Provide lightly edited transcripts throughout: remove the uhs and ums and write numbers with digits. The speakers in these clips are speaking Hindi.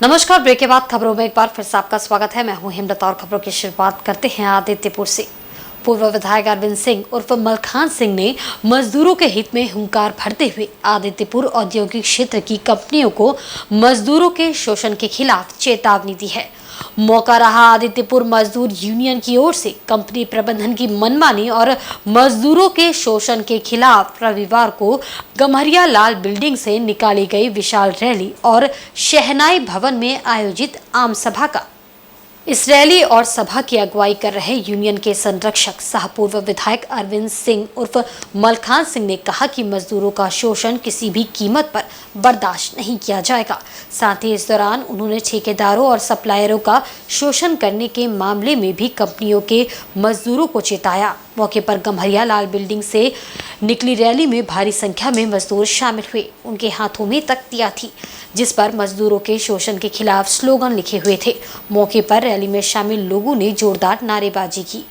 नमस्कार। ब्रेक के बाद खबरों में एक बार फिर से आपका स्वागत है। मैं हूं हिमरत और खबरों की शुरुआत करते हैं आदित्यपुर से। पूर्व विधायक अरविंद सिंह उर्फ मलखान सिंह ने मजदूरों के हित में हुंकार भरते हुए आदित्यपुर औद्योगिक क्षेत्र की कंपनियों को मजदूरों के शोषण के खिलाफ चेतावनी दी है। मौका रहा आदित्यपुर मजदूर यूनियन की ओर से कंपनी प्रबंधन की मनमानी और मजदूरों के शोषण के खिलाफ रविवार को गम्हरिया लाल बिल्डिंग से निकाली गई विशाल रैली और शहनाई भवन में आयोजित आम सभा का। इस रैली और सभा की अगुवाई कर रहे यूनियन के संरक्षक सह पूर्व विधायक अरविंद सिंह उर्फ मलखान सिंह ने कहा कि मजदूरों का शोषण किसी भी कीमत पर बर्दाश्त नहीं किया जाएगा। साथ ही इस दौरान उन्होंने ठेकेदारों और सप्लायरों का शोषण करने के मामले में भी कंपनियों के मजदूरों को चेताया। मौके पर गम्हरिया लाल बिल्डिंग से निकली रैली में भारी संख्या में मजदूर शामिल हुए। उनके हाथों में तख्तियां थी जिस पर मजदूरों के शोषण के खिलाफ स्लोगन लिखे हुए थे। मौके पर रैली में शामिल लोगों ने जोरदार नारेबाजी की।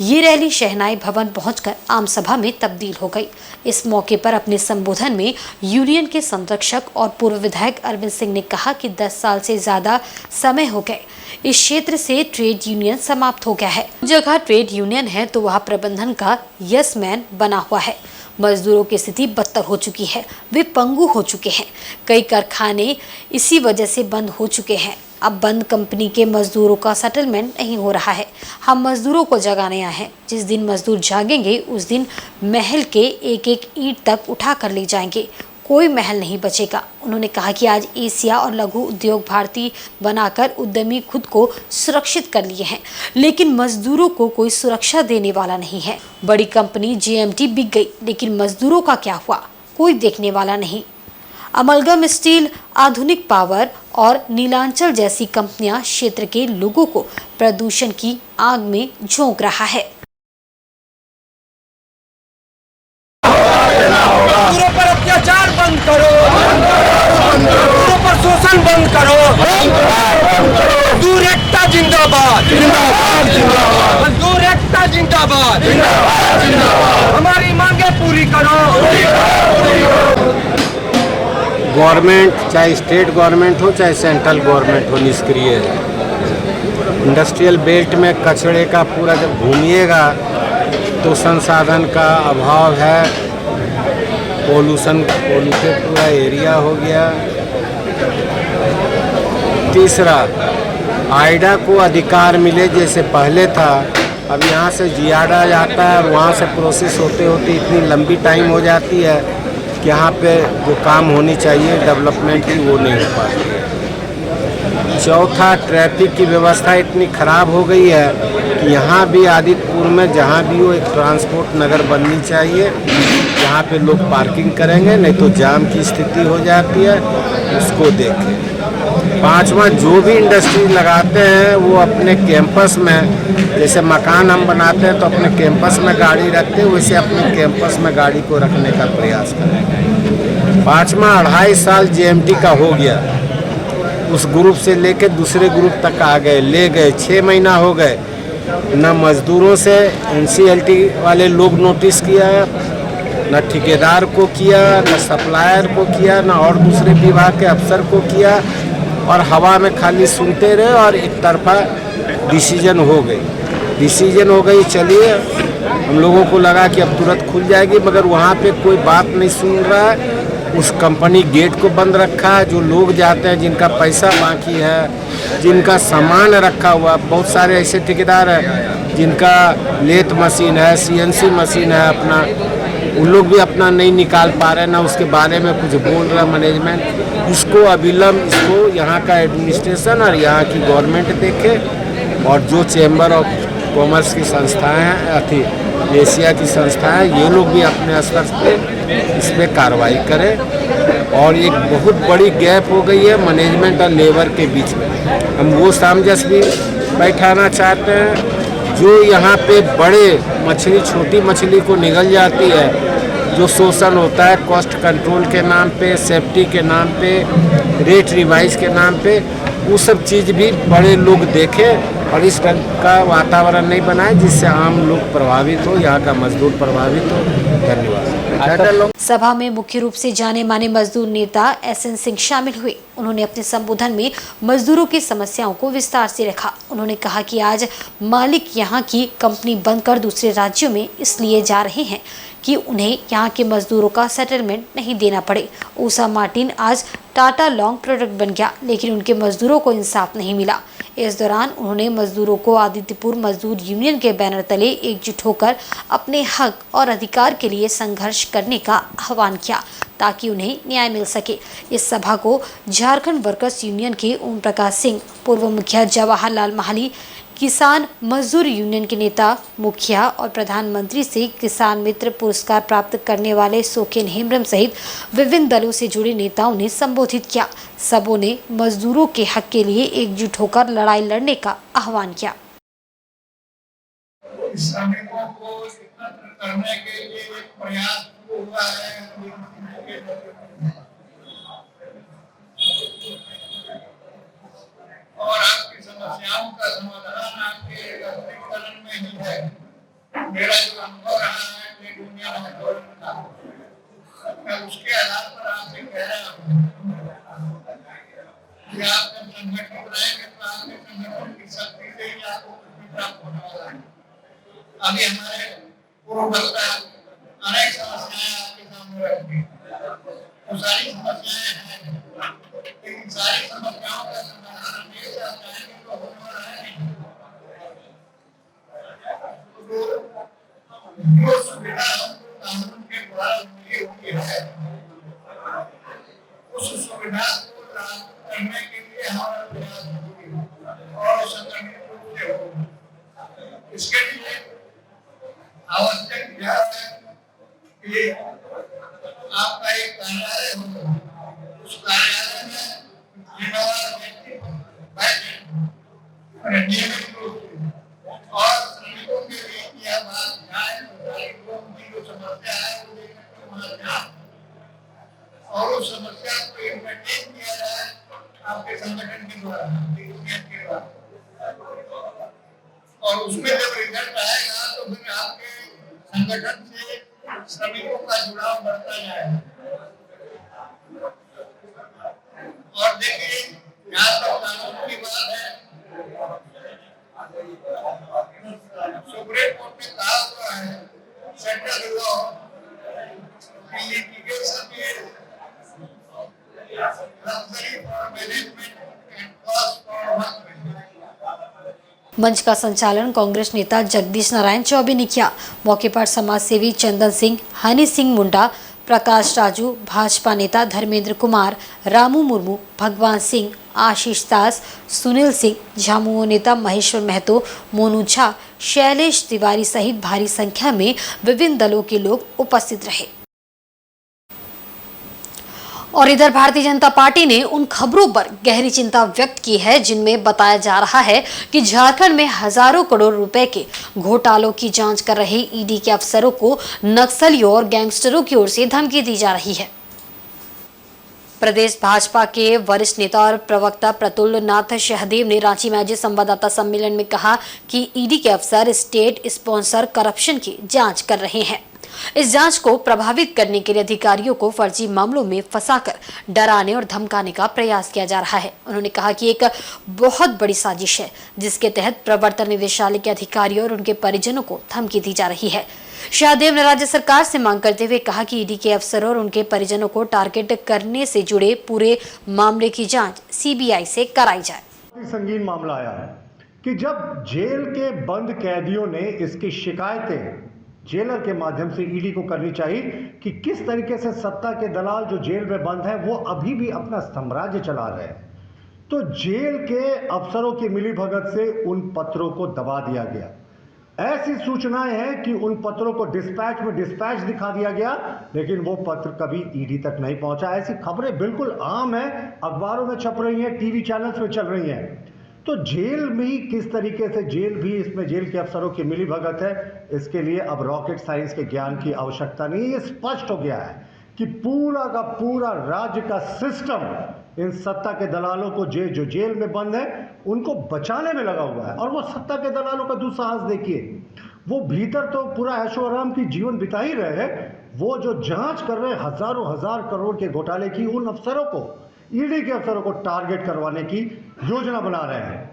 ये रैली शहनाई भवन पहुंचकर आम सभा में तब्दील हो गई। इस मौके पर अपने संबोधन में यूनियन के संरक्षक और पूर्व विधायक अरविंद सिंह ने कहा कि 10 साल से ज्यादा समय हो गए इस क्षेत्र से ट्रेड यूनियन समाप्त हो गया है। जगह ट्रेड यूनियन है तो वह प्रबंधन का यस मैन बना हुआ है। मजदूरों की स्थिति बदतर हो चुकी है, वे पंगु हो चुके हैं। कई कारखाने इसी वजह से बंद हो चुके हैं। अब बंद कंपनी के मजदूरों का सेटलमेंट नहीं हो रहा है। हम मजदूरों को जगाने आए हैं। जिस दिन मजदूर जागेंगे उस दिन महल के एक एक ईंट तक उठा कर ले जाएंगे, कोई महल नहीं बचेगा। उन्होंने कहा कि आज एशिया और लघु उद्योग भारती बनाकर उद्यमी खुद को सुरक्षित कर लिए हैं, लेकिन मजदूरों को कोई सुरक्षा देने वाला नहीं है। बड़ी कंपनी जेएमटी बिक गई, लेकिन मजदूरों का क्या हुआ, कोई देखने वाला नहीं। अमलगम स्टील, आधुनिक पावर और नीलांचल जैसी कंपनियां क्षेत्र के लोगों को प्रदूषण की आग में झोंक रहा है। मजदूरों पर अत्याचार बंद करो, मजदूरों पर शोषण बंद करो। मजदूर एकता जिंदाबाद, मजदूर एकता जिंदाबाद। हमारी मांगे पूरी करो। गवर्नमेंट, चाहे स्टेट गवर्नमेंट हो चाहे सेंट्रल गवर्नमेंट हो, निष्क्रिय है। इंडस्ट्रियल बेल्ट में कचरे का पूरा जब घूमिएगा तो संसाधन का अभाव है। पोल्यूटेड पूरा एरिया हो गया। तीसरा, आइडा को अधिकार मिले जैसे पहले था। अब यहाँ से जियाडा जाता है और वहाँ से प्रोसेस होते होते इतनी लंबी टाइम हो जाती है कि यहाँ पे जो काम होनी चाहिए डेवलपमेंट की वो नहीं हो पाती है। चौथा, ट्रैफिक की व्यवस्था इतनी ख़राब हो गई है कि यहाँ भी आदित्यपुर में जहाँ भी हो एक ट्रांसपोर्ट नगर बननी चाहिए। यहाँ पे लोग पार्किंग करेंगे, नहीं तो जाम की स्थिति हो जाती है, उसको देखें। पांचवा, जो भी इंडस्ट्री लगाते हैं वो अपने कैंपस में, जैसे मकान हम बनाते हैं तो अपने कैंपस में गाड़ी रखते हैं, वैसे अपने कैंपस में गाड़ी को रखने का प्रयास करें। पांचवा, 2.5 साल जेएमटी का हो गया, उस ग्रुप से लेकर दूसरे ग्रुप तक आ गए, ले गए। 6 महीना हो गए, न मजदूरों से एनसीएलटी वाले लोग नोटिस किया, न ठेकेदार को किया, न सप्लायर को किया, न और दूसरे विभाग के अफसर को किया, और हवा में खाली सुनते रहे और एक तरफा डिसीजन हो गई। चलिए, हम लोगों को लगा कि अब तुरंत खुल जाएगी, मगर वहाँ पे कोई बात नहीं सुन रहा है। उस कंपनी गेट को बंद रखा है। जो लोग जाते हैं, जिनका पैसा बाकी है, जिनका सामान रखा हुआ, बहुत सारे ऐसे ठेकेदार हैं जिनका लेथ मशीन है, सीएनसी मशीन है अपना, उन लोग भी अपना नहीं निकाल पा रहे, ना उसके बारे में कुछ बोल रहा मैनेजमेंट। इसको अविलंब, इसको यहाँ का एडमिनिस्ट्रेशन और यहाँ की गवर्नमेंट देखे, और जो चैम्बर ऑफ कॉमर्स की संस्थाएं हैं, एशिया की संस्थाएं, ये लोग भी अपने स्तर पे इस पर कार्रवाई करें। और एक बहुत बड़ी गैप हो गई है मैनेजमेंट और लेबर के बीच में। हम वो सामंजस्य भी बैठाना चाहते हैं। जो यहाँ पे बड़े मछली, छोटी मछली को निगल जाती है, जो शोषण होता है कॉस्ट कंट्रोल के नाम पे, सेफ्टी के नाम पे, रेट रिवाइज के नाम पे, वो सब चीज़ भी बड़े लोग देखें और इस ढंग का वातावरण नहीं बनाए जिससे आम लोग प्रभावित हो, यहाँ का मजदूर प्रभावित हो। धन्यवाद। सभा में मुख्य रूप से जाने माने मजदूर नेता SN सिंह शामिल हुए। उन्होंने अपने संबोधन में मजदूरों की समस्याओं को विस्तार से रखा। उन्होंने कहा कि आज मालिक यहाँ की कंपनी बंद कर दूसरे राज्यों में इसलिए जा रहे हैं कि उन्हें यहाँ के मजदूरों का सेटलमेंट नहीं देना पड़े। ऊषा मार्टिन आज टाटा लॉन्ग प्रोडक्ट बन गया, लेकिन उनके मजदूरों को इंसाफ नहीं मिला। इस दौरान उन्होंने मजदूरों को आदित्यपुर मजदूर यूनियन के बैनर तले एकजुट होकर अपने हक और अधिकार के लिए संघर्ष करने का आह्वान किया ताकि उन्हें न्याय मिल सके। इस सभा को झारखंड वर्कर्स यूनियन के ओम प्रकाश सिंह, पूर्व मुखिया जवाहरलाल माहली, किसान मजदूर यूनियन के नेता, मुखिया और प्रधानमंत्री से किसान मित्र पुरस्कार प्राप्त करने वाले सोकेन हेम्ब्रम सहित विभिन्न दलों से जुड़े नेताओं ने संबोधित किया। सबों ने मजदूरों के हक के लिए एकजुट होकर लड़ाई लड़ने का आह्वान किया। श्रमिकों को एकत्र करने के लिए एक प्रयास हुआ है और आपकी समस्याओं का समाधान आपके एकत्रीकरण में ही है। मेरा जो अनुभव रहा है ट्रेड यूनियन आंदोलन का, मैं उसके आधार पर आपसे कह रहा हूँ कि आप जब संगठित रहेंगे तो आपके संगठन की शक्ति से ही आपको कुछ प्राप्त होने वाला है। अभी हमारे पूर्ववक्ता अनेक समस्याएं आपके सामने रखी, तो सारी समस्याएं हैं, लेकिन सारी समस्याओं का समाधान हमेशा चाहेंगे तो होने वाला है नहीं। जो सुविधा कानून के द्वारा मिली हुई है, उस सुविधा को लागू करने के लिए हमारा प्रयास होगी और संगठित रूप से होगा। इसके लिए आवश्यक यह है कि आपका एक कार्यालय हो, उस कार्यालय में जिम्मेदार व्यक्ति बैठे नियमित रूप से और श्रमिकों के लिए यह बात जाए, श्रमिकों की जो समस्या है वो देखने को वहाँ जाए और उस समस्या को इंटरटेन किया जाए आपके संगठन के द्वारा, यूनियन के द्वारा, और उसमें जब रिजल्ट आएगा तो फिर आपके संगठन से श्रमिकों का जुड़ाव बढ़ता जाएगा। और देखिए यहाँ तक कानून की बात है, सुप्रीम कोर्ट ने कहा हुआ है सेंट्रल लॉ की litigation is luxury for management and cost for workmen. मंच का संचालन कांग्रेस नेता जगदीश नारायण चौबे ने किया। मौके पर समाज सेवी चंदन सिंह, हनी सिंह मुंडा, प्रकाश राजू, भाजपा नेता धर्मेंद्र कुमार, रामू मुर्मू, भगवान सिंह, आशीष दास, सुनील सिंह, झामुमो नेता महेश्वर महतो, मोनू झा, शैलेश तिवारी सहित भारी संख्या में विभिन्न दलों के लोग उपस्थित रहे। और इधर भारतीय जनता पार्टी ने उन खबरों पर गहरी चिंता व्यक्त की है जिनमें बताया जा रहा है कि झारखंड में हजारों करोड़ रुपए के घोटालों की जांच कर रहे ईडी के अफसरों को नक्सलियों और गैंगस्टरों की ओर से धमकी दी जा रही है। प्रदेश भाजपा के वरिष्ठ नेता और प्रवक्ता प्रतुल नाथ शहदेव ने रांची में आज संवाददाता सम्मेलन में कहा कि ईडी के अफसर स्टेट स्पॉन्सर करप्शन की जांच कर रहे हैं। इस जांच को प्रभावित करने के लिए अधिकारियों को फर्जी मामलों में फंसाकर डराने और धमकाने का प्रयास किया जा रहा है। उन्होंने कहा कि एक बहुत बड़ी साजिश है जिसके तहत प्रवर्तन निदेशालय के अधिकारियों और उनके परिजनों को धमकी दी जा रही है। शाहदेव ने राज्य सरकार से मांग करते हुए कहा कि ईडी के अफसरों और उनके परिजनों को टारगेट करने से जुड़े पूरे मामले की जांच सीबीआई से कराई जाए। संगीन मामला आया है कि जब जेल के बंद कैदियों ने इसकी शिकायतें जेलर के माध्यम से ईडी को करनी चाहिए कि किस तरीके से सत्ता के दलाल जो जेल में बंद है वो अभी भी अपना साम्राज्य चला रहे हैं, तो जेल के अफसरों की मिलीभगत से उन पत्रों को दबा दिया गया। ऐसी सूचनाएं हैं कि उन पत्रों को डिस्पैच में डिस्पैच दिखा दिया गया, लेकिन वो पत्र कभी ईडी तक नहीं पहुंचा। ऐसी खबरें बिल्कुल आम है, अखबारों में छप रही हैं, टीवी चैनल्स में चल रही हैं। तो जेल में किस तरीके से जेल भी इसमें जेल के अफसरों की मिलीभगत है, इसके लिए अब रॉकेट साइंस के ज्ञान की आवश्यकता नहीं। ये स्पष्ट हो गया है कि पूरा का पूरा राज्य का सिस्टम इन सत्ता के दलालों को जो जेल में बंद है उनको बचाने में लगा हुआ है। और वो सत्ता के दलालों का दुस्साहस देखिए, वो भीतर तो पूरा ऐशो आराम की जीवन बिता ही रहे हैं, वो जो जांच कर रहे हजारों हजार करोड़ के घोटाले की, उन अफसरों को, ईडी के अफसरों को टारगेट करवाने की योजना बना रहे हैं।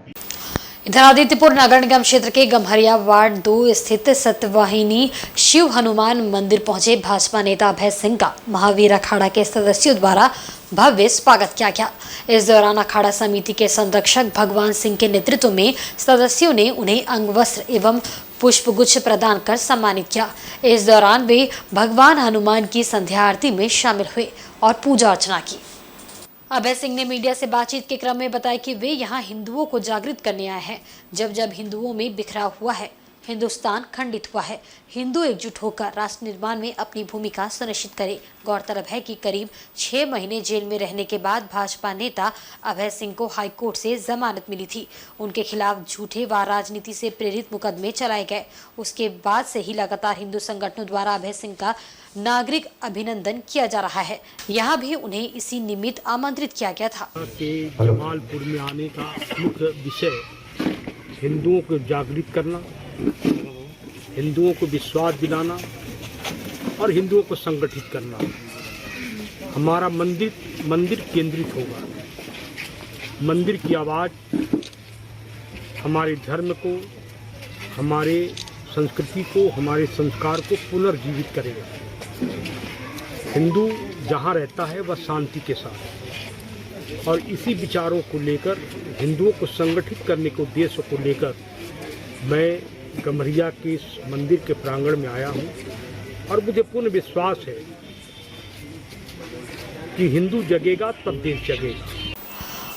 इधर आदित्यपुर नगर निगम क्षेत्र के गम्हरिया वार्ड 2 स्थित सत्यवाहिनी शिव हनुमान मंदिर पहुंचे भाजपा नेता अभय सिंह का महावीर अखाड़ा के सदस्यों द्वारा भव्य स्वागत किया गया। इस दौरान अखाड़ा समिति के संरक्षक भगवान सिंह के नेतृत्व में सदस्यों ने उन्हें अंगवस्त्र एवं पुष्पगुच्छ प्रदान कर सम्मानित किया। इस दौरान वे भगवान हनुमान की संध्या आरती में शामिल हुए और पूजा अर्चना की। अभय सिंह ने मीडिया से बातचीत के क्रम में बताया कि वे यहां हिंदुओं को जागृत करने आए हैं। जब जब हिंदुओं में बिखराव हुआ है, हिंदुस्तान खंडित हुआ है, हिंदू एकजुट होकर राष्ट्र निर्माण में अपनी भूमिका सुनिश्चित करें। गौरतलब है कि करीब 6 महीने जेल में रहने के बाद भाजपा नेता अभय सिंह को हाईकोर्ट से जमानत मिली थी। उनके खिलाफ झूठे व राजनीति से प्रेरित मुकदमे चलाए गए। उसके बाद से ही लगातार हिंदू संगठनों द्वारा अभय सिंह का नागरिक अभिनंदन किया जा रहा है। यहाँ भी उन्हें इसी निमित्त आमंत्रित किया गया था। जमालपुर में आने का मुख्य विषय हिंदुओं को जागृत करना, हिंदुओं को विश्वास दिलाना और हिंदुओं को संगठित करना। हमारा मंदिर केंद्रित होगा। मंदिर की आवाज़ हमारे धर्म को, हमारे संस्कृति को, हमारे संस्कार को पुनर्जीवित करेगा। हिंदू जहाँ रहता है वह शांति के साथ, और इसी विचारों को लेकर, हिंदुओं को संगठित करने के उद्देश्य को लेकर मैं गम्हरिया के इस मंदिर के प्रांगण में आया हूँ। और मुझे पूर्ण विश्वास है कि हिंदू जगेगा तब देश जगेगा।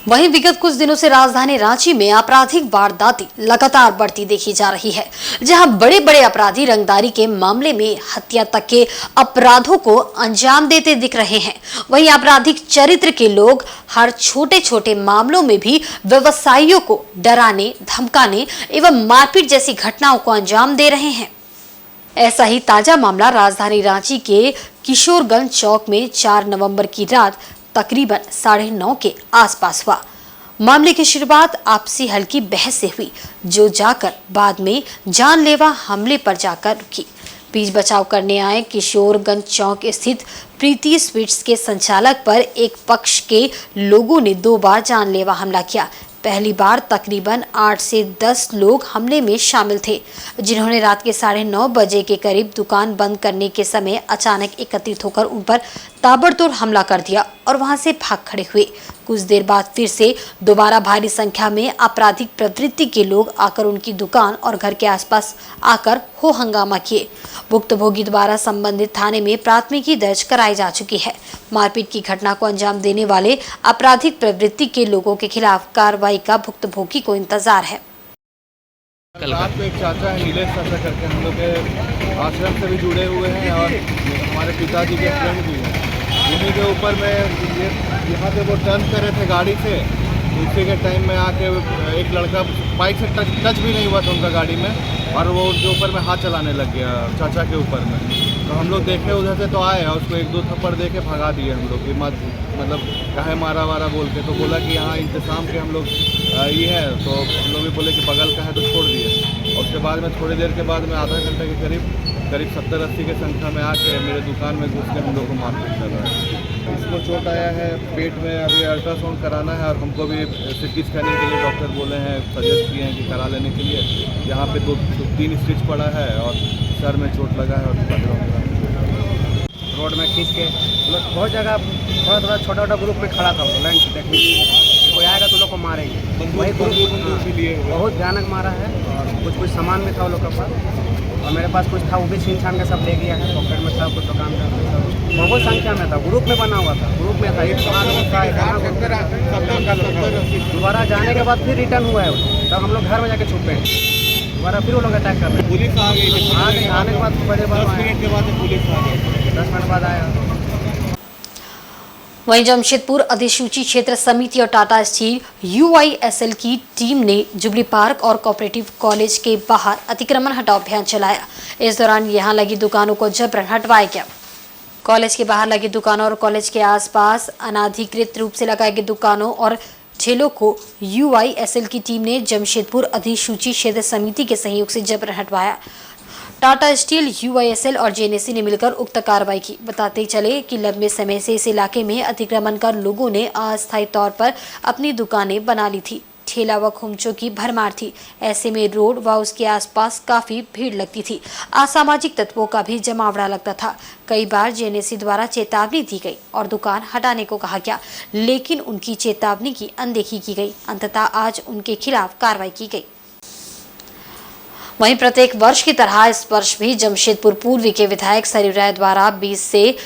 वहीं विगत कुछ दिनों से राजधानी रांची में आपराधिक वारदातें लगातार बढ़ती देखी जा रही है, जहां बड़े बड़े अपराधी रंगदारी के मामले में हत्या तक के अपराधों को अंजाम देते दिख रहे हैं। वहीं आपराधिक चरित्र के लोग हर छोटे छोटे मामलों में भी व्यवसायियों को डराने, धमकाने एवं मारपीट जैसी घटनाओं को अंजाम दे रहे हैं। ऐसा ही ताजा मामला राजधानी रांची के किशोरगंज चौक में 4 नवंबर की रात तकरीबन 9:30 के आसपास हुआ। मामले की शुरुआत आपसी हल्की बहस से हुई, जो जाकर बाद में जानलेवा हमले पर जाकर रुकी। बीच बचाव करने आए किशोरगंज चौक स्थित प्रीति स्वीट्स के संचालक पर एक पक्ष के लोगों ने 2 बार जानलेवा हमला किया। पहली बार तकरीबन 8 से 10 लोग हमले में शामिल थे, जिन्होंने रात के 9:30 बजे के करीब दुकान बंद करने के समय अचानक एकत्रित होकर उन पर ताबड़तोड़ हमला कर दिया और वहां से भाग खड़े हुए। कुछ देर बाद फिर से दोबारा भारी संख्या में आपराधिक प्रवृत्ति के लोग आकर उनकी दुकान और घर के आसपास आकर हो हंगामा किए। भुक्तभोगी द्वारा संबंधित थाने में प्राथमिकी दर्ज कराई जा चुकी है। मारपीट की घटना को अंजाम देने वाले आपराधिक प्रवृत्ति के लोगों के खिलाफ कार्रवाई का भुक्तभोगी को इंतजार है। रात में एक चाचा है, नीलेश चाचा करके, हम लोग के आश्रम से भी जुड़े हुए हैं और हमारे पिताजी के फ्रेंड भी हैं। उन्हीं के ऊपर में यहाँ पे वो टर्न कर रहे थे गाड़ी से, उसी के टाइम में आके एक लड़का बाइक से टच भी नहीं हुआ था उनका गाड़ी में, और वो उनके ऊपर में हाथ चलाने लग गया चाचा के ऊपर में। तो हम लोग देखे उधर से, तो आए और उसको 1-2 थप्पड़ दे के भगा दिए हम लोग कि मतलब काहे मारा वारा बोल के। तो बोला कि यहाँ इंतज़ाम के हम लोग ये है, तो हम लोग भी बोले कि बगल का है, तो छोड़ दिए। और उसके बाद में थोड़ी देर के बाद में आधा घंटे के करीब 70-80 के संख्या में आके मेरे दुकान में घुस के हम लोग को मारपीट कर रहा है। इसको चोट आया है पेट में, अभी अल्ट्रासाउंड कराना है और हमको भी सिटी स्कैनिंग के लिए डॉक्टर बोले हैं, सजेस्ट किए हैं कि करा लेने के लिए। यहाँ पे 2-3 स्टिच पड़ा है और सर में चोट लगा है और रोड में खींच के लोग बहुत जगह थोड़ा छोटा ग्रुप में खड़ा था, लाइन से देखने कोई आएगा तो लोग को मारेंगे। वही ग्रुप बहुत भयानक मारा है और कुछ सामान में था वो लोग के पास, और मेरे पास कुछ था वो भी छीन छान के सब ले गया है। पॉकेट में था, कुछ दुकान में बहुत संख्या में था, ग्रुप में बना हुआ था, ग्रुप में था। दोबारा जाने के बाद फिर रिटर्न हुआ है, तब हम लोग घर में जाके छुपे हैं। दोबारा फिर वो लोग अटैक कर रहे हैं। पुलिस आ गई, आने के बाद बड़े 10 मिनट के बाद पुलिस आ गई, 10 मिनट बाद आया। वहीं जमशेदपुर अधिसूचित क्षेत्र समिति और टाटा स्टील UISL की टीम ने जुबली पार्क और कोऑपरेटिव कॉलेज के बाहर अतिक्रमण हटाओ अभियान चलाया। इस दौरान यहां लगी दुकानों को जबरन हटवाया गया। कॉलेज के बाहर लगी दुकानों और कॉलेज के आसपास अनाधिकृत रूप से लगाई गई दुकानों और ठेलों को UISL की टीम ने जमशेदपुर अधिसूचित क्षेत्र समिति के सहयोग से जबरन हटवाया। टाटा स्टील, UISL और JNSC ने मिलकर उक्त कार्रवाई की। बताते चले कि लंबे समय से इस इलाके में अतिक्रमण कर लोगों ने अस्थायी तौर पर अपनी दुकानें बना ली थी। ठेला व खुमचों की भरमार थी। ऐसे में रोड व उसके आसपास काफी भीड़ लगती थी। असामाजिक तत्वों का भी जमावड़ा लगता था। कई बार JNSC द्वारा चेतावनी दी गई और दुकान हटाने को कहा गया, लेकिन उनकी चेतावनी की अनदेखी की गई। अंततः आज उनके खिलाफ कार्रवाई की गई। वहीं प्रत्येक वर्ष की तरह इस वर्ष भी जमशेदपुर पूर्वी के विधायक सरयू राय द्वारा 20 से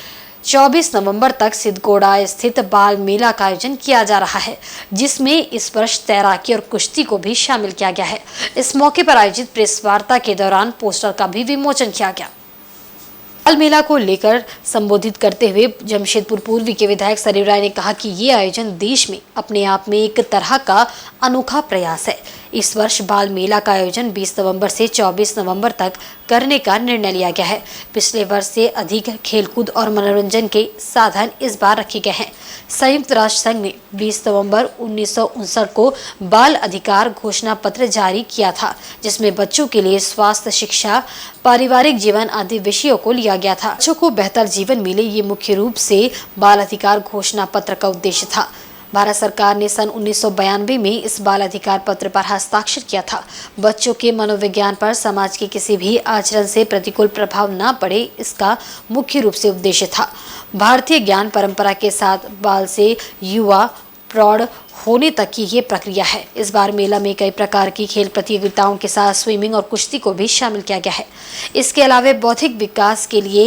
24 नवंबर तक सिद्धगोड़ा स्थित बाल मेला का आयोजन किया जा रहा है, जिसमें इस वर्ष तैराकी और कुश्ती को भी शामिल किया गया है। इस मौके पर आयोजित प्रेस वार्ता के दौरान पोस्टर का भी विमोचन किया गया। बाल मेला को लेकर संबोधित करते हुए जमशेदपुर पूर्वी के विधायक सरयू राय ने कहा कि ये आयोजन देश में अपने आप में एक तरह का अनोखा प्रयास है। इस वर्ष बाल मेला का आयोजन 20 नवंबर से 24 नवंबर तक करने का निर्णय लिया गया है। पिछले वर्ष से अधिक खेलकूद और मनोरंजन के साधन इस बार रखे गए हैं। संयुक्त राष्ट्र संघ ने 20 नवंबर 1959 को बाल अधिकार घोषणा पत्र जारी किया था, जिसमें बच्चों के लिए स्वास्थ्य, शिक्षा, पारिवारिक जीवन आदि विषयों को लिया गया था। बच्चों को बेहतर जीवन मिले, ये मुख्य रूप से बाल अधिकार घोषणा पत्र का उद्देश्य था। भारत सरकार ने सन 1992 में इस बाल अधिकार पत्र पर हस्ताक्षर किया था। बच्चों के मनोविज्ञान पर समाज के किसी भी आचरण से प्रतिकूल प्रभाव न पड़े, इसका मुख्य रूप से उद्देश्य था। भारतीय ज्ञान परंपरा के साथ बाल से युवा प्रौढ़ होने तक की ये प्रक्रिया है। इस बार मेला में कई प्रकार की खेल प्रतियोगिताओं के साथ स्विमिंग और कुश्ती को भी शामिल किया गया है। इसके अलावा बौद्धिक विकास के लिए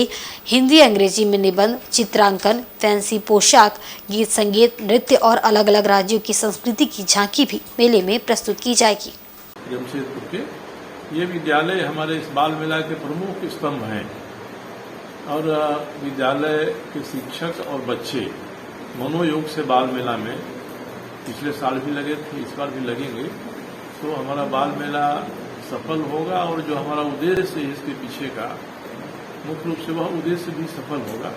हिंदी, अंग्रेजी में निबंध, चित्रांकन, फैंसी पोशाक, गीत, संगीत, नृत्य और अलग अलग राज्यों की संस्कृति की झांकी भी मेले में प्रस्तुत की जाएगी। जमशेदपुर के ये विद्यालय हमारे इस बाल मेला के प्रमुख स्तंभ हैं और विद्यालय के शिक्षक और बच्चे मनोयोग से बाल मेला में पिछले साल भी लगे थे, इस बार भी लगेंगे, तो हमारा बाल मेला सफल होगा और जो हमारा उद्देश्य है इसके पीछे का मुख्य रूप से वह उद्देश्य भी सफल होगा।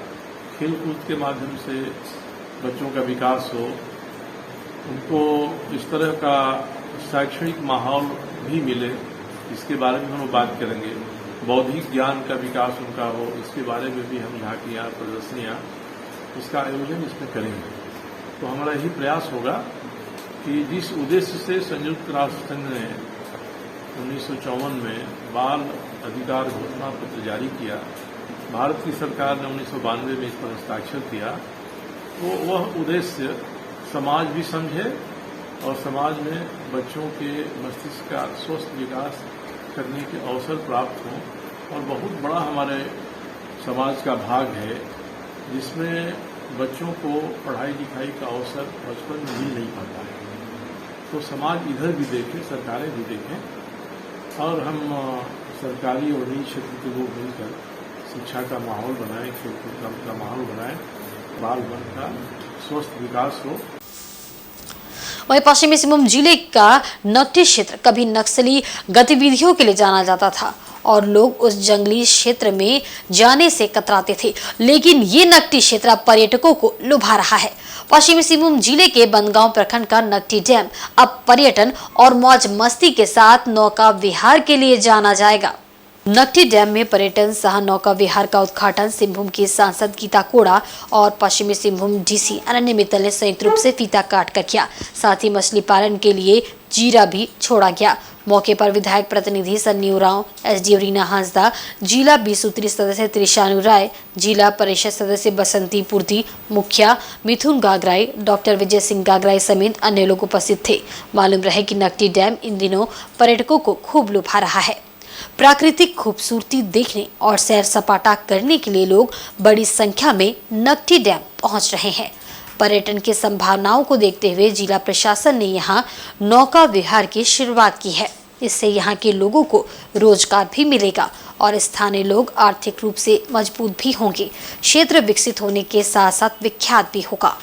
खेल कूद के माध्यम से बच्चों का विकास हो, उनको इस तरह का शैक्षणिक माहौल भी मिले, इसके बारे में हम बात करेंगे। बौद्धिक ज्ञान का विकास उनका हो, इसके बारे में भी हम झांकियाँ, प्रदर्शनियाँ, इसका आयोजन इसमें करेंगे। तो हमारा यही प्रयास होगा कि जिस उद्देश्य से संयुक्त राष्ट्र संघ ने 1954 में बाल अधिकार घोषणा पत्र जारी किया, भारत की सरकार ने 1992 में इस पर हस्ताक्षर किया, तो वह उद्देश्य समाज भी समझे और समाज में बच्चों के मस्तिष्क का स्वस्थ विकास करने के अवसर प्राप्त हों। और बहुत बड़ा हमारे समाज का भाग है जिसमें बच्चों को पढ़ाई लिखाई का अवसर बचपन में मिल नहीं पाता है। तो समाज इधर भी देखे, सरकारें भी देखें और हम सरकारी और निजी क्षेत्र के लोग मिलकर शिक्षा का माहौल बनाएं, खेलकूद का माहौल बनाएं, बाल मन का स्वस्थ विकास हो। वहीं पश्चिमी सिंहभूम जिले का नक्टी क्षेत्र कभी नक्सली गतिविधियों के लिए जाना जाता था और लोग उस जंगली क्षेत्र में जाने से कतराते थे, लेकिन ये नक्टी क्षेत्र अब पर्यटकों को लुभा रहा है। पश्चिमी सिंहभूम जिले के बनगांव प्रखंड का नक्टी डैम अब पर्यटन और मौज मस्ती के साथ नौका विहार के लिए जाना जाएगा। नक्टी डैम में पर्यटन सह नौका विहार का उद्घाटन सिंहभूम की सांसद गीता कोड़ा और पश्चिमी सिंहभूम डीसी अनन्य मित्तल ने संयुक्त रूप से फीता काट कर किया। साथ ही मछली पालन के लिए जीरा भी छोड़ा गया। मौके पर विधायक प्रतिनिधि सन्नी उरांव, एसडीओ रीना हांसदा, जिला 20 सूत्री सदस्य त्रिशानु राय, जिला परिषद सदस्य बसंती पूर्ति, मुखिया मिथुन गागराई, डॉक्टर विजय सिंह गागराई समेत अन्य लोग उपस्थित थे। मालूम रहे कि नक्टी डैम इन दिनों पर्यटकों को खूब लुभा रहा है। प्राकृतिक खूबसूरती देखने और सैर सपाटा करने के लिए लोग बड़ी संख्या में नक्टी डैम पहुंच रहे हैं। पर्यटन की संभावनाओं को देखते हुए जिला प्रशासन ने यहां नौका विहार की शुरुआत की है। इससे यहां के लोगों को रोजगार भी मिलेगा और स्थानीय लोग आर्थिक रूप से मजबूत भी होंगे। क्षेत्र विकसित होने के साथ साथ विख्यात भी होगा।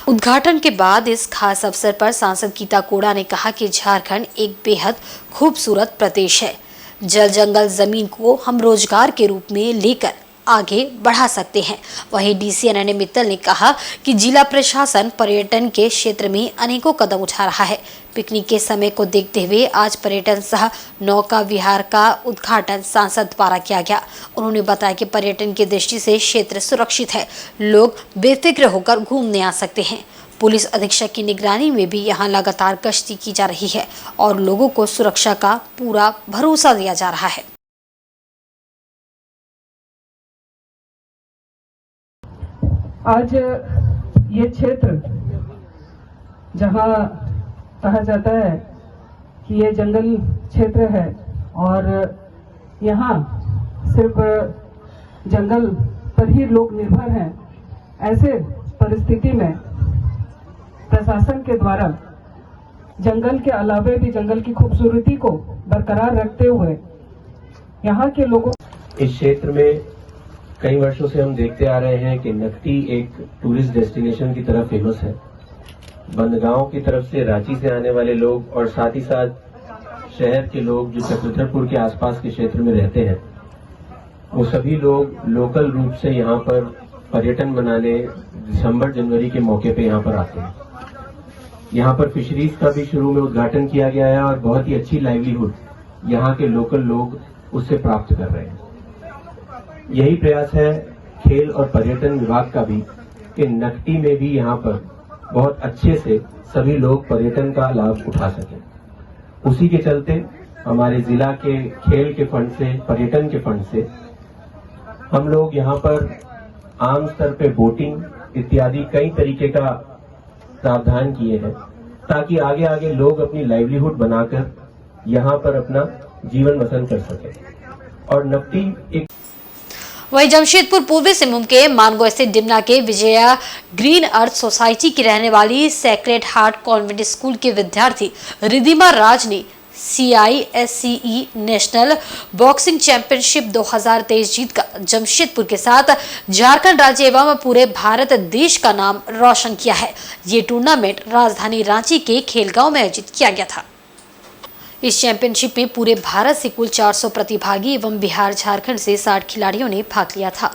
उद्घाटन के बाद इस खास अवसर पर सांसद गीता कोड़ा ने कहा कि झारखंड एक बेहद खूबसूरत प्रदेश है। जल जंगल जमीन को हम रोजगार के रूप में लेकर आगे बढ़ा सकते हैं। वहीं डीसी अनन्य मित्तल ने कहा कि जिला प्रशासन पर्यटन के क्षेत्र में अनेकों कदम उठा रहा है। पिकनिक के समय को देखते हुए आज पर्यटन सह नौका विहार का उद्घाटन सांसद द्वारा किया गया। उन्होंने बताया कि पर्यटन की दृष्टि से क्षेत्र सुरक्षित है, लोग बेफिक्र होकर घूमने आ सकते हैं। पुलिस अधीक्षक की निगरानी में भी यहां लगातार गश्ती की जा रही है और लोगों को सुरक्षा का पूरा भरोसा दिया जा रहा है। आज ये क्षेत्र जहां कहा जाता है कि ये जंगल क्षेत्र है और यहाँ सिर्फ जंगल पर ही लोग निर्भर हैं, ऐसे परिस्थिति में प्रशासन के द्वारा जंगल के अलावे भी जंगल की खूबसूरती को बरकरार रखते हुए यहाँ के लोगों इस क्षेत्र में कई वर्षों से हम देखते आ रहे हैं कि नकटी एक टूरिस्ट डेस्टिनेशन की तरह फेमस है। बंदगांव की तरफ से, रांची से आने वाले लोग और साथ ही साथ शहर के लोग जो चक्रधरपुर के आसपास के क्षेत्र में रहते हैं, वो सभी लोग लोकल रूप से यहाँ पर पर्यटन मनाने दिसंबर जनवरी के मौके पे यहाँ पर आते हैं। यहाँ पर फिशरीज का भी शुरू में उद्घाटन किया गया है और बहुत ही अच्छी लाइवलीहुड यहाँ के लोकल लोग उससे प्राप्त कर रहे हैं। यही प्रयास है खेल और पर्यटन विभाग का भी कि नकटी में भी यहाँ पर बहुत अच्छे से सभी लोग पर्यटन का लाभ उठा सकें। उसी के चलते हमारे जिला के खेल के फंड से, पर्यटन के फंड से हम लोग यहाँ पर आम स्तर पे बोटिंग इत्यादि कई तरीके का प्रावधान किए हैं ताकि आगे आगे लोग अपनी लाइवलीहुड बनाकर यहाँ पर अपना जीवन बसर कर सकें। और नकटी एक वहीं जमशेदपुर पूर्वी सिंहभूम के मानगो स्थित डिमना के विजया ग्रीन अर्थ सोसाइटी की रहने वाली सेक्रेड हार्ट कॉन्वेंट स्कूल के विद्यार्थी रिद्धिमा राज ने CISCE नेशनल बॉक्सिंग चैंपियनशिप 2023 जीतकर जमशेदपुर के साथ झारखंड राज्य एवं पूरे भारत देश का नाम रोशन किया है। ये टूर्नामेंट राजधानी रांची के खेलगांव में आयोजित किया गया था। इस चैंपियनशिप में पूरे भारत से कुल 400 प्रतिभागी एवं बिहार झारखंड से 60 खिलाड़ियों ने भाग लिया था,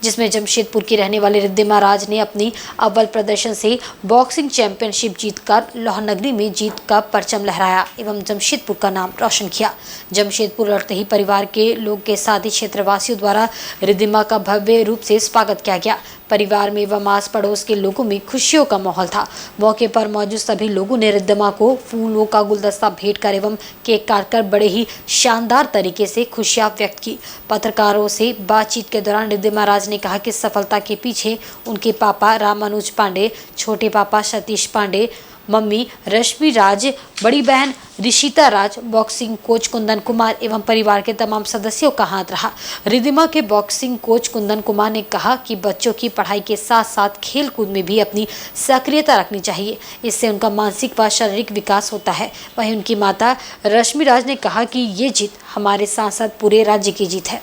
जिसमें जमशेदपुर की रहने वाली रिद्धिमा राज ने अपनी अव्वल प्रदर्शन से बॉक्सिंग चैंपियनशिप जीतकर लोहनगरी में जीत का परचम लहराया एवं जमशेदपुर का नाम रोशन किया। जमशेदपुर लौटते ही परिवार के लोग के साथ ही क्षेत्रवासियों द्वारा रिद्धिमा का भव्य रूप से स्वागत किया गया। परिवार में एवं आस पड़ोस के लोगों में खुशियों का माहौल था। मौके पर मौजूद सभी लोगों ने रिद्धिमा को फूलों का गुलदस्ता भेंट कर एवं केक काटकर बड़े ही शानदार तरीके से खुशियां व्यक्त की। पत्रकारों से बातचीत के दौरान रिद्धिमा राज ने कहा कि सफलता के पीछे उनके पापा रामानुज पांडे, छोटे पापा सतीश पांडे, मम्मी रश्मि राज, बड़ी बहन ऋषिता राज, बॉक्सिंग कोच कुंदन कुमार एवं परिवार के तमाम सदस्यों का हाथ रहा। रिद्धिमा के बॉक्सिंग कोच कुंदन कुमार ने कहा कि बच्चों की पढ़ाई के साथ साथ खेल कूद में भी अपनी सक्रियता रखनी चाहिए, इससे उनका मानसिक व शारीरिक विकास होता है। वहीं उनकी माता रश्मि राज ने कहा कि ये जीत हमारे साथ साथ पूरे राज्य की जीत है।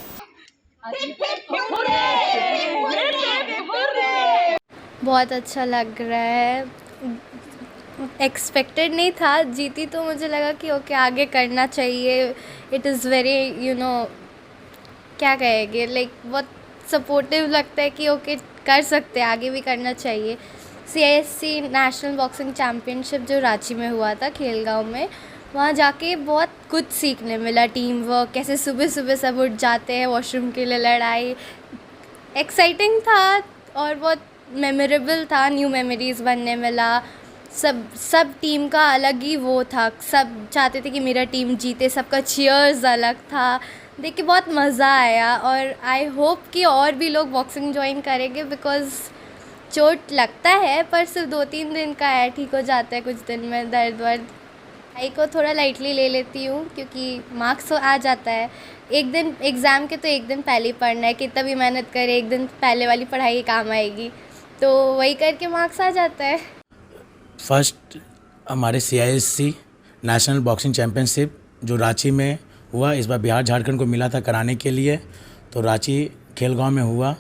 बहुत अच्छा लग रहा है, एक्सपेक्टेड नहीं था, जीती तो मुझे लगा कि ओके आगे करना चाहिए। इट इज़ वेरी क्या कहेंगे, लाइक बहुत सपोर्टिव लगता है कि ओके कर सकते हैं, आगे भी करना चाहिए। CISC नेशनल बॉक्सिंग चैम्पियनशिप जो रांची में हुआ था खेलगांव में, वहाँ जाके बहुत कुछ सीखने मिला। टीम वर्क, कैसे सुबह सुबह सब उठ जाते हैं, वॉशरूम के लिए लड़ाई, एक्साइटिंग था और बहुत मेमोरेबल था। न्यू मेमोरीज़ बनने मिला। सब टीम का अलग ही वो था, सब चाहते थे कि मेरा टीम जीते, सबका चीयर्स अलग था। देख के बहुत मज़ा आया और आई होप कि और भी लोग बॉक्सिंग ज्वाइन करेंगे, बिकॉज़ चोट लगता है पर सिर्फ 2-3 दिन का है, ठीक हो जाता है कुछ दिन में दर्द वर्द। पढ़ाई को थोड़ा लाइटली ले लेती हूँ क्योंकि मार्क्स तो आ जाता है। एक दिन एग्ज़ाम के तो एक दिन पहले ही पढ़ना है, कितना भी मेहनत करे एक दिन पहले वाली पढ़ाई काम आएगी, तो वही करके मार्क्स आ जाता है। फर्स्ट हमारे CISC नेशनल बॉक्सिंग चैम्पियनशिप जो रांची में हुआ, इस बार बिहार झारखंड को मिला था कराने के लिए, तो रांची खेलगांव में हुआ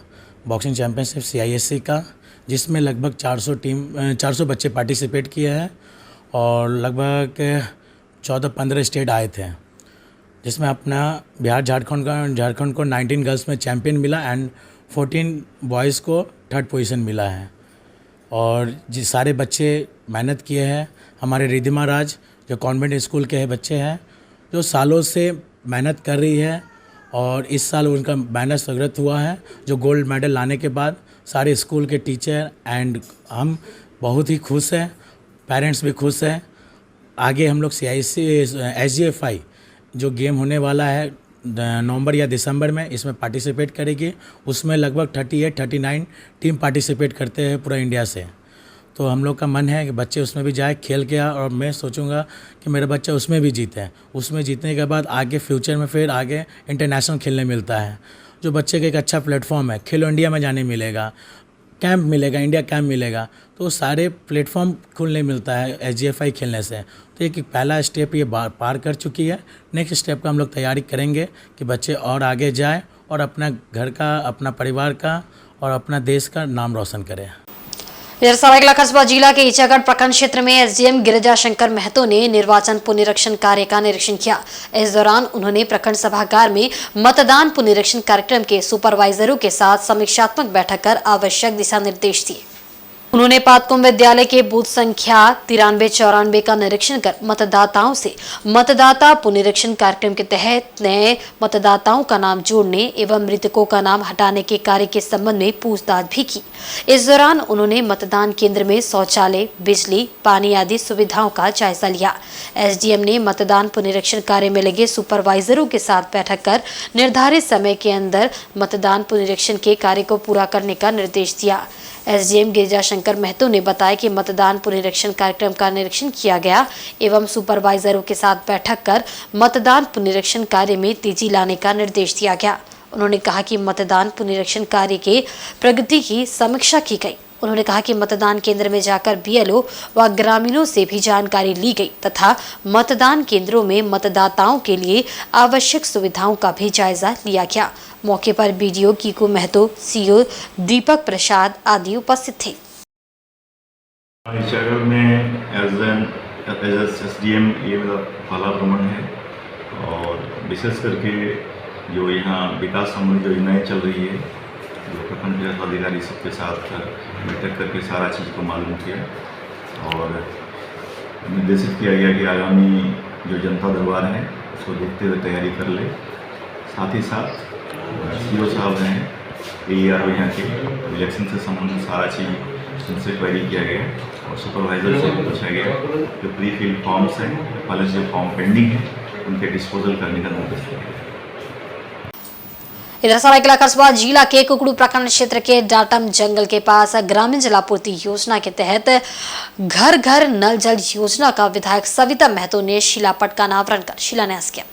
बॉक्सिंग चैम्पियनशिप CISC का, जिसमें लगभग 400 बच्चे पार्टिसिपेट किए हैं और लगभग 14-15 स्टेट आए थे, जिसमें अपना बिहार झारखंड को 19 गर्ल्स में चैम्पियन मिला एंड 14 बॉयज़ को 3rd पोजीशन मिला है। और जिस सारे बच्चे मेहनत किए हैं, हमारे रिद्धिमा राज जो कॉन्वेंट स्कूल के बच्चे हैं, जो सालों से मेहनत कर रही है और इस साल उनका मेहनत सफल हुआ है, जो गोल्ड मेडल लाने के बाद सारे स्कूल के टीचर एंड हम बहुत ही खुश हैं, पेरेंट्स भी खुश हैं। आगे हम लोग CIC SGFI जो गेम होने वाला है नवंबर या दिसंबर में, इसमें पार्टिसिपेट करेगी। उसमें लगभग 38-39 टीम पार्टिसिपेट करते हैं पूरा इंडिया से। तो हम लोग का मन है कि बच्चे उसमें भी जाए, खेल के, और मैं सोचूंगा कि मेरा बच्चा उसमें भी जीते। उसमें जीतने के बाद आगे फ्यूचर में फिर आगे इंटरनेशनल खेलने मिलता है, जो बच्चे का एक अच्छा प्लेटफॉर्म है। खेलो इंडिया में जाने मिलेगा, कैंप मिलेगा, इंडिया कैंप मिलेगा, तो सारे प्लेटफॉर्म खुलने मिलता है SGFI खेलने से। तो एक पहला स्टेप ये पार कर चुकी है। नेक्स्ट स्टेप का हम लोग तैयारी करेंगे कि बच्चे और आगे जाए और अपना घर का, अपना परिवार का और अपना देश का नाम रोशन करें। इधर सरायकेला कस्बा जिला के ईचागढ़ प्रखंड क्षेत्र में SDM गिरिजा शंकर महतो ने निर्वाचन पुनरीक्षण कार्य का निरीक्षण किया। इस दौरान उन्होंने प्रखंड सभागार में मतदान पुनरीक्षण कार्यक्रम के सुपरवाइजरों के साथ समीक्षात्मक बैठक कर आवश्यक दिशा निर्देश दिए। उन्होंने पातकुम विद्यालय के बूथ संख्या 93-94 का निरीक्षण कर मतदाताओं से मतदाता पुनरीक्षण कार्यक्रम के तहत नए मतदाताओं का नाम जोड़ने एवं मृतकों का नाम हटाने के कार्य के संबंध में पूछताछ भी की। इस दौरान उन्होंने मतदान केंद्र में शौचालय, बिजली, पानी आदि सुविधाओं का जायजा लिया। SDM ने मतदान पुनरीक्षण कार्य में लगे सुपरवाइजरों के साथ बैठक कर निर्धारित समय के अंदर मतदान पुनरीक्षण के कार्य को पूरा करने का निर्देश दिया। SDM गिरिजा शंकर महतो ने बताया कि मतदान पुनरीक्षण कार्यक्रम का निरीक्षण किया गया एवं सुपरवाइजरों के साथ बैठक कर मतदान पुनरीक्षण कार्य में तेजी लाने का निर्देश दिया गया। उन्होंने कहा कि मतदान पुनरीक्षण कार्य के प्रगति की समीक्षा की गई। उन्होंने कहा कि मतदान केंद्र में जाकर BLO व ग्रामीणों से भी जानकारी ली गई तथा मतदान केंद्रों में मतदाताओं के लिए आवश्यक सुविधाओं का भी जायजा लिया गया। मौके पर BDO कीकू महतो, CO दीपक प्रसाद आदि उपस्थित थे। ईचागढ़ में SDM ये मेरा पहला भ्रमण है और विशेष करके जो यहाँ विकास संबंधी योजनाएं चल रही है, जो प्रखंड अधिकारी सबके साथ बैठक करके सारा चीज़ को मालूम किया और निर्देशित किया गया कि आगामी जो जनता दरबार है उसको देखते हुए तैयारी कर ले। साथ ही साथ CO साहब हैं, AERO यहाँ के, इलेक्शन से संबंधित सारा चीज़ उनसे क्वेरी किया गया और सुपरवाइजर से पूछा गया जो प्री फिल फॉर्म्स हैं, पहले जो फॉर्म पेंडिंग है उनके डिस्पोजल करने का निर्देश दिया गया। इधर सरायकेला कस्बा जिला के कुकड़ू प्रखंड क्षेत्र के डाटम जंगल के पास ग्रामीण जलापूर्ति योजना के तहत घर घर नल जल योजना का विधायक सविता महतो ने शिलापट का अनावरण कर शिलान्यास किया।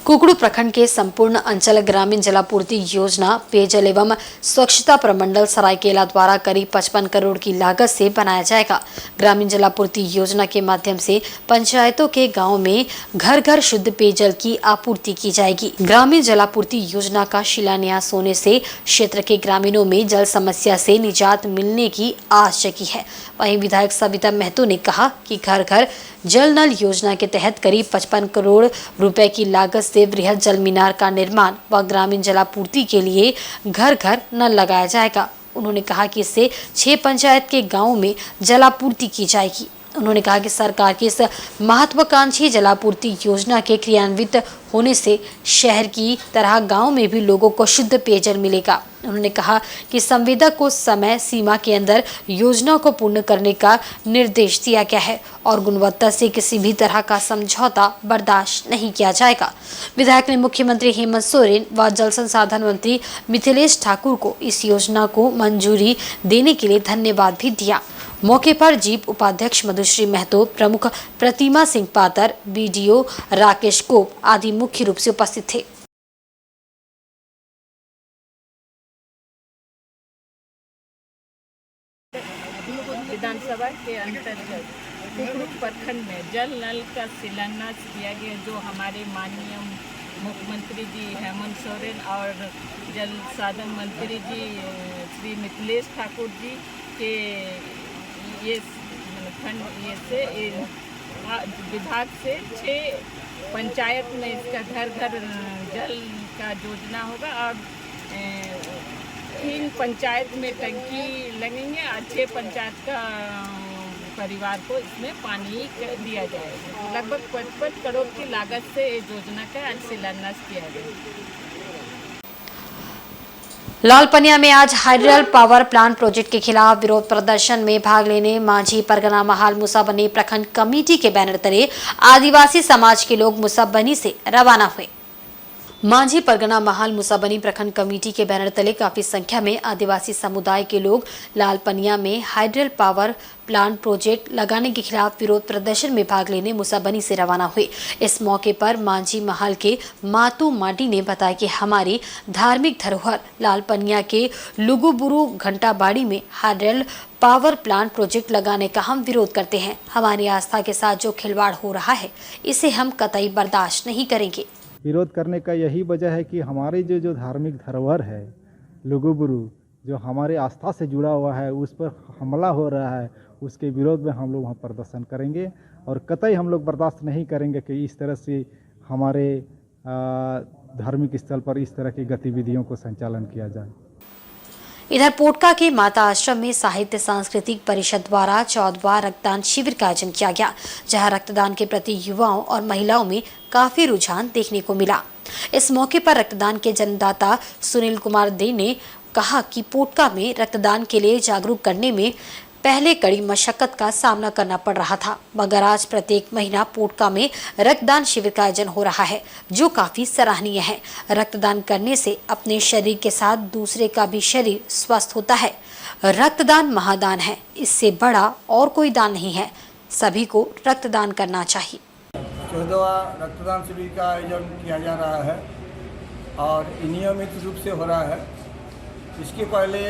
कुकड़ू प्रखंड के संपूर्ण अंचल ग्रामीण जलापूर्ति योजना पेयजल एवं स्वच्छता प्रमंडल सरायकेला द्वारा करीब 55 करोड़ की लागत से बनाया जाएगा। ग्रामीण जलापूर्ति योजना के माध्यम से पंचायतों के गांव में घर घर शुद्ध पेयजल की आपूर्ति की जाएगी। ग्रामीण जलापूर्ति योजना का शिलान्यास होने से क्षेत्र के ग्रामीणों में जल समस्या से निजात मिलने की आस जगी है। वहीं विधायक सविता महतो ने कहा कि घर घर जल नल योजना के तहत करीब 55 करोड़ रुपए की लागत से बृहद जल मीनार का निर्माण व ग्रामीण जलापूर्ति के लिए घर घर नल लगाया जाएगा। उन्होंने कहा कि इससे 6 पंचायत के गांवों में जलापूर्ति की जाएगी। उन्होंने कहा कि सरकार की इस महत्वाकांक्षी जलापूर्ति योजना के क्रियान्वित होने से शहर की तरह गांव में भी लोगों को शुद्ध पेयजल मिलेगा। उन्होंने कहा कि संविदा को समय सीमा के अंदर योजना को पूर्ण करने का निर्देश दिया गया है और गुणवत्ता से किसी भी तरह का समझौता बर्दाश्त नहीं किया जाएगा। विधायक ने मुख्यमंत्री हेमंत सोरेन व जल संसाधन मंत्री मिथिलेश ठाकुर को इस योजना को मंजूरी देने के लिए धन्यवाद भी दिया। मौके पर जीप उपाध्यक्ष मधुश्री महतो, प्रमुख प्रतिमा सिंह पातर, BDO राकेश कोप आदि मुख्य रूप से उपस्थित थे। विधानसभा के अंतर्गत कुकड़ू प्रखंड में जल नल का शिलान्यास किया गया, जो हमारे माननीय मुख्यमंत्री जी हेमंत सोरेन और जल साधन मंत्री जी श्री मिथिलेश ठाकुर जी के ये फंड ये से विभाग से 6 पंचायत में इसका घर घर जल का योजना होगा और 3 पंचायत में टंकी लगेंगे और 6 पंचायत का परिवार को इसमें पानी दिया जाएगा। लगभग 55 करोड़ की लागत से इस योजना का आज शिलान्यास किया गया। लालपनिया में आज हाइड्रल पावर प्लांट प्रोजेक्ट के खिलाफ विरोध प्रदर्शन में भाग लेने मांझी परगना महाल मुसाबनी प्रखंड कमेटी के बैनर तले आदिवासी समाज के लोग मुसाबनी से रवाना हुए। मांझी परगना महाल मुसाबनी प्रखंड कमेटी के बैनर तले काफी संख्या में आदिवासी समुदाय के लोग लालपनिया में हाइड्रल पावर प्लांट प्रोजेक्ट लगाने के खिलाफ विरोध प्रदर्शन में भाग लेने मुसाबनी से रवाना हुए। इस मौके पर मांझी महाल के मातू माटी ने बताया कि हमारी धार्मिक धरोहर लालपनिया के लुगुबुरु घंटाबाड़ी में हाइड्रल पावर प्लांट प्रोजेक्ट लगाने का हम विरोध करते हैं। हमारी आस्था के साथ जो खिलवाड़ हो रहा है इसे हम कतई बर्दाश्त नहीं करेंगे। विरोध करने का यही वजह है कि हमारे जो धार्मिक धरोहर है लुगुबुरु जो हमारे आस्था से जुड़ा हुआ है उस पर हमला हो रहा है, उसके विरोध में हम लोग वहाँ प्रदर्शन करेंगे और कतई हम लोग बर्दाश्त नहीं करेंगे कि इस तरह से हमारे धार्मिक स्थल पर इस तरह की गतिविधियों को संचालन किया जाए। इधर पोटका के माता आश्रम में साहित्य सांस्कृतिक परिषद द्वारा 14वां रक्तदान शिविर का आयोजन किया गया, जहां रक्तदान के प्रति युवाओं और महिलाओं में काफी रुझान देखने को मिला। इस मौके पर रक्तदान के जन्मदाता सुनील कुमार दे ने कहा कि पोटका में रक्तदान के लिए जागरूक करने में पहले कड़ी मशक्कत का सामना करना पड़ रहा था, मगर आज प्रत्येक महीना पोटका में रक्तदान शिविर का आयोजन हो रहा है, जो काफी सराहनीय है। रक्तदान करने से अपने शरीर के साथ दूसरे का भी शरीर स्वस्थ होता है। रक्तदान महादान है, इससे बड़ा और कोई दान नहीं है। सभी को रक्तदान करना चाहिए। 14वां रक्तदान शिविर का आयोजन किया जा रहा है और नियमित रूप से हो रहा है। इसके पहले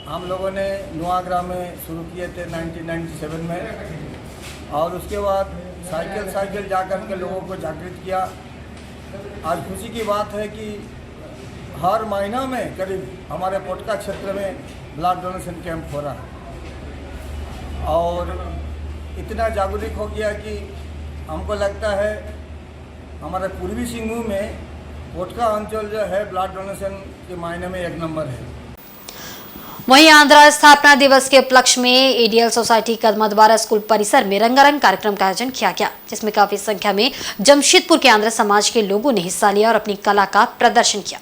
हम लोगों ने नुआग्राम में शुरू किए थे 1997 में और उसके बाद साइकिल जा कर के लोगों को जागृत किया। आज खुशी की बात है कि हर महीना में करीब हमारे पोटका क्षेत्र में ब्लड डोनेशन कैंप हो रहा है और इतना जागरूक हो गया कि हमको लगता है हमारे पूर्वी सिंहभूम में पोटका अंचल जो है ब्लड डोनेशन के मायने में 1 नंबर है। वहीं आंध्र स्थापना दिवस के उपलक्ष्य में एडीएल सोसाइटी कदमा द्वारा स्कूल परिसर में रंगारंग कार्यक्रम का आयोजन किया गया, जिसमें काफी संख्या में जमशेदपुर के आंध्र समाज के लोगों ने हिस्सा लिया और अपनी कला का प्रदर्शन किया।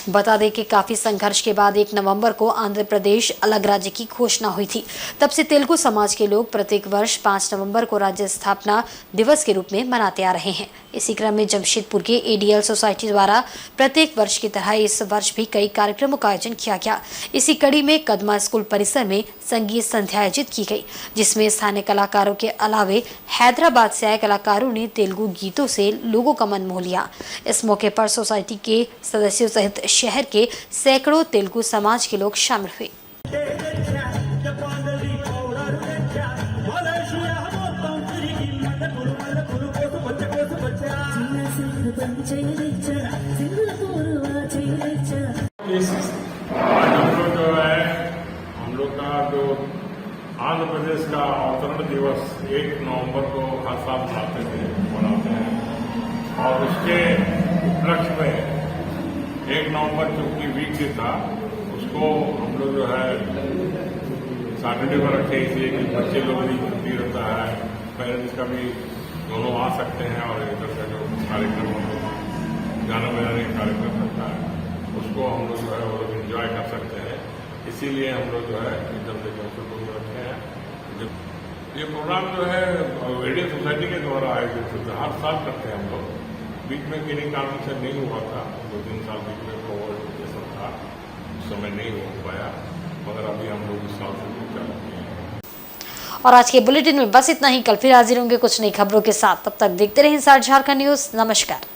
बता दें कि काफी संघर्ष के बाद 1 नवंबर को आंध्र प्रदेश अलग राज्य की घोषणा हुई थी। तब से तेलुगु समाज के लोग प्रत्येक वर्ष 5 नवंबर को राज्य स्थापना दिवस के रूप में मनाते आ रहे हैं। इसी क्रम में जमशेदपुर के एडीएल सोसाइटी द्वारा प्रत्येक वर्ष की तरह इस वर्ष भी कई कार्यक्रमों का आयोजन किया गया। इसी कड़ी में कदमा स्कूल परिसर में संगीत संध्या आयोजित की गई, जिसमें स्थानीय कलाकारों के अलावे हैदराबाद से आए कलाकारों ने तेलुगु गीतों से लोगों का मन मोह लिया। इस मौके पर सोसाइटी के सदस्यों सहित शहर के सैकड़ों तेलुगु समाज के लोग शामिल हुए। हम लोग का जो आंध्र प्रदेश का अवतरण दिवस 1 नवंबर को हर साल मनाते हैं और उसके उपलक्ष्य में 1 नवंबर चूंकि वीक था उसको हम लोग जो है सैटरडे पर रखे, इसलिए कि बच्चे लोग भी छुट्टी रहता है, पेरेंट्स का भी दोनों आ सकते हैं और इधर का जो कार्यक्रम हम लोग गाना बजाने का कार्यक्रम रहता है उसको हम लोग जो है वो लोग इन्जॉय कर सकते हैं। इसीलिए हम लोग जो है इधर से जमशेदपुर में रखे हैं। ये प्रोग्राम जो है एडीएल सोसाइटी के द्वारा आयोजित होता है, हर साल करते हैं हम लोग। बीच में किन्हीं कारण से नहीं हुआ था, 2-3 साल बीच में कोविड ये सब था, उस समय नहीं हो पाया, मगर अभी हम लोग इस साल से चालू किए हैं। और आज के बुलेटिन में बस इतना ही। कल फिर हाजिर होंगे कुछ नई खबरों के साथ। तब तक देखते रहें इंसाइड झारखंड न्यूज। नमस्कार।